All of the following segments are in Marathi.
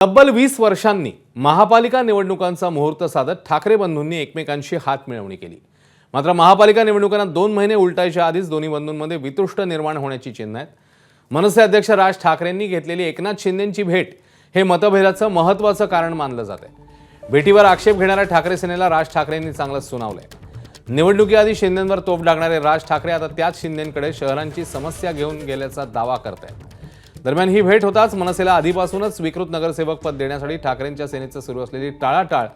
तब्बल 20 वर्षांनी महापालिका निवडणुकांचा मुहूर्त साधत ठाकरे बंधूंनी एकमेकांशी हात मिळवणी केली। मात्र महापालिका निवडणुकांना 2 महिने उलटायच्या आधीच दोन्ही बंधूंमध्ये वितुष्ट निर्माण होण्याची चिन्ह आहेत। मनसे अध्यक्ष राज ठाकरेंनी घेतलेली एकनाथ शिंदेंची भेट हे मतभेदाचं महत्त्वाचं कारण मानलं जाते। भेटीवर आक्षेप घेणाऱ्या ठाकरे सेनेला राज ठाकरेंनी चांगलंच सुनावलंय। निवडणुकीआधी शिंदेंवर तोफ डागणारे राज ठाकरे आता त्याच शिंदेंकडे शहरांची समस्या घेऊन गेल्याचा दावा करतायत। दरम्यान ही भेट होताच मनसेला आधीपासूनच स्वीकृत नगरसेवक पद देण्यासाठी ठाकरेंच्या सेनेचं सुरू असलेली टाळाटाळ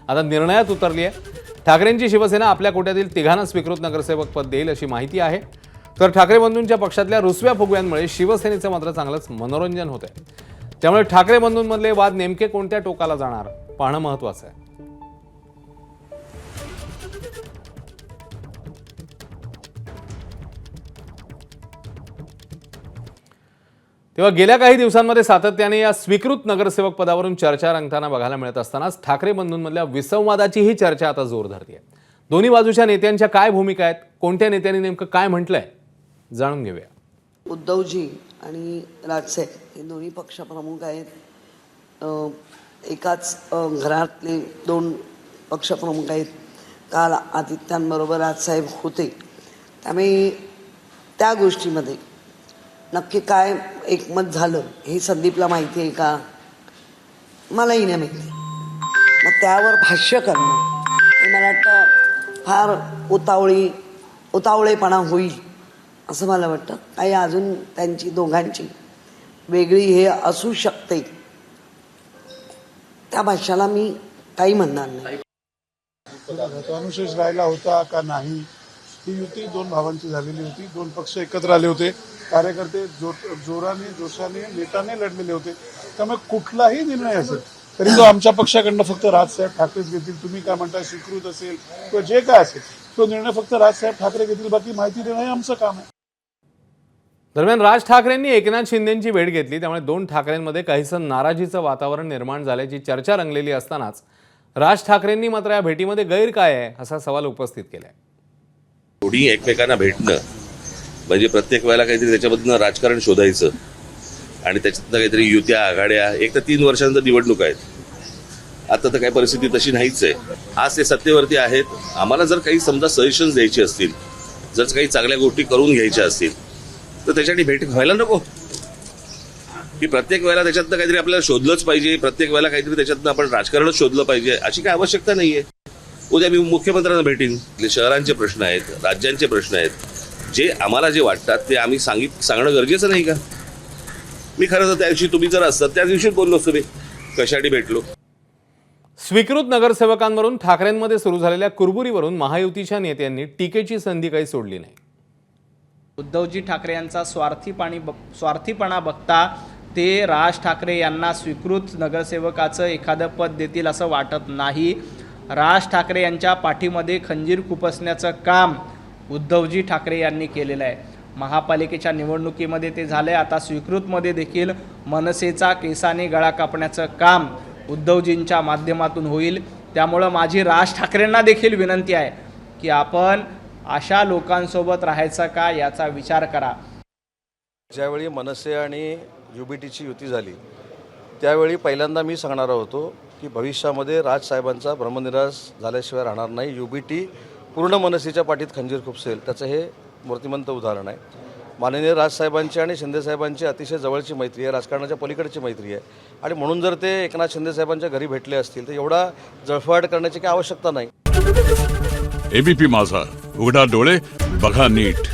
आता निर्णयात उतरली आहे। ठाकरेंची शिवसेना आपल्या कोट्यातील तिघांना स्वीकृत नगरसेवक पद देईल अशी माहिती आहे। तर ठाकरे बंधूंच्या पक्षातल्या रुसव्या फुगव्यांमुळे शिवसेनेचं मात्र चांगलंच मनोरंजन होत आहे। त्यामुळे ठाकरे बंधूंमधले वाद नेमके कोणत्या टोकाला जाणार पाहणं महत्त्वाचं आहे। तेव्हा गेल्या काही दिवसांमध्ये सातत्याने या स्वीकृत नगरसेवक पदावरून चर्चा रंगताना बघायला मिळत असतानाच ठाकरे बंधूंमधल्या विसंवादाचीही चर्चा आता जोर धरते आहे। दोन्ही बाजूच्या नेत्यांच्या काय भूमिका आहेत, कोणत्या नेत्यांनी नेमकं काय म्हटलंय जाणून घेऊया। उद्धवजी आणि राजसाहेब हे दोन्ही पक्षप्रमुख आहेत। एकाच घरातले दोन पक्षप्रमुख आहेत। काल आदित्यांबरोबर राजसाहेब होते, त्यामुळे त्या गोष्टीमध्ये नक्की काय एकमत झालं हे संदीपला माहिती आहे का, मलाही नाही माहिती। मग त्यावर भाष्य करणं हे मला वाटतं फार उतावळेपणा होईल असं मला वाटतं। काही अजून त्यांची दोघांची वेगळी हे असू शकते, त्या भाष्याला मी काही म्हणणार नाही। अनुशेष राहिला होता का नाही ही युती दोन भावांची झालेली होती। दोन पक्ष एकत्र आले होते, कार्यकर्ते जोराने जोशाने नेटाने लढलेले होते। त्यामुळे कुठलाही निर्णय असेल तरी तो आमच्या पक्षाकडनं फक्त राजसाहेब ठाकरेच घेतील। तुम्ही काय म्हणता स्वीकृत असेल किंवा जे काय असेल तो निर्णय फक्त राजसाहेब ठाकरे घेतील, बाकी माहिती देणं हे आमचं काम आहे। दरम्यान राज ठाकरेंनी एकनाथ शिंदेंची भेट घेतली, त्यामुळे दोन ठाकरेंमध्ये काहीसं नाराजीचं वातावरण निर्माण झाल्याची चर्चा रंगलेली असतानाच राज ठाकरेंनी मात्र या भेटीमध्ये गैर काय आहे असा सवाल उपस्थित केलाय। थोडी एकमेकांना भेटणं म्हणजे प्रत्येक वेळेला काहीतरी त्याच्याबद्दल राजकारण शोधायचं आणि त्याच्यातनं काहीतरी युत्या आघाड्या। एक तर 3 वर्षांनंतर निवडणूक आहेत, आता तर काही परिस्थिती तशी नाहीच आहे। आज ते सत्तेवरती आहेत। आम्हाला जर काही समजा सजेशन्स द्यायचे असतील, जर काही चांगल्या गोष्टी करून घ्यायच्या असतील तर त्याच्यासाठी भेट व्हायला नको की प्रत्येक वेळेला त्याच्यातनं काहीतरी आपल्याला शोधलंच पाहिजे, प्रत्येक वेळेला काहीतरी त्याच्यातनं आपण राजकारणच शोधलं पाहिजे अशी काही आवश्यकता नाहीये। उद्या मी मुख्यमंत्र्यांना भेटीन, शहरांचे प्रश्न आहेत, राज्यांचे प्रश्न आहेत, जे आम्हाला जे वाटतात ते आम्ही सांगणं गरजेचं नाही का? मी खरं तर त्या दिवशी तुम्ही जर असतात त्या दिवशी बोललो असतो, मी कशासाठी भेटलो। स्वीकृत नगरसेवकांवरून ठाकरेंमध्ये सुरू झालेल्या कुरबुरीवरून महायुतीच्या नेत्यांनी टीकेची संधी काही सोडली नाही। उद्धवजी ठाकरे यांचा स्वार्थीपणा बघता ते राज ठाकरे यांना स्वीकृत नगरसेवकाचं एखादं पद देतील असं वाटत नाही। राज ठाकरे यांच्या पाठीमध्ये खंजीर खुपसण्याचं काम उद्धवजी ठाकरे यांनी केलेलं आहे। महापालिकेच्या निवडणुकीमध्ये ते झाले, आता स्वीकृतमध्ये देखील मनसेचा केसाने गळा कापण्याचं काम उद्धवजींच्या माध्यमातून होईल। त्यामुळं माझी राज ठाकरेंना देखील विनंती आहे की आपण अशा लोकांसोबत राहायचं का याचा विचार करा। ज्यावेळी मनसे आणि UBTची युती झाली त्यावेळी पहिल्यांदा मी सांगणार होतो की भविष्यामध्ये राजसाहेबांचा ब्रह्मनिरास झाल्याशिवाय राहणार नाही। UBT पूर्ण मनसेच्या पाठीत खंजीर खुपसेल, त्याचं हे मूर्तिमंत उदाहरण आहे। माननीय राजसाहेबांची आणि शिंदेसाहेबांची अतिशय जवळची मैत्री आहे, राजकारणाच्या पलीकडची मैत्री आहे आणि म्हणून जर ते एकनाथ शिंदेसाहेबांच्या घरी भेटले असतील तर एवढा जळफळाट करण्याची काही आवश्यकता नाही। ABP माझा, उघडा डोळे बघा नीट।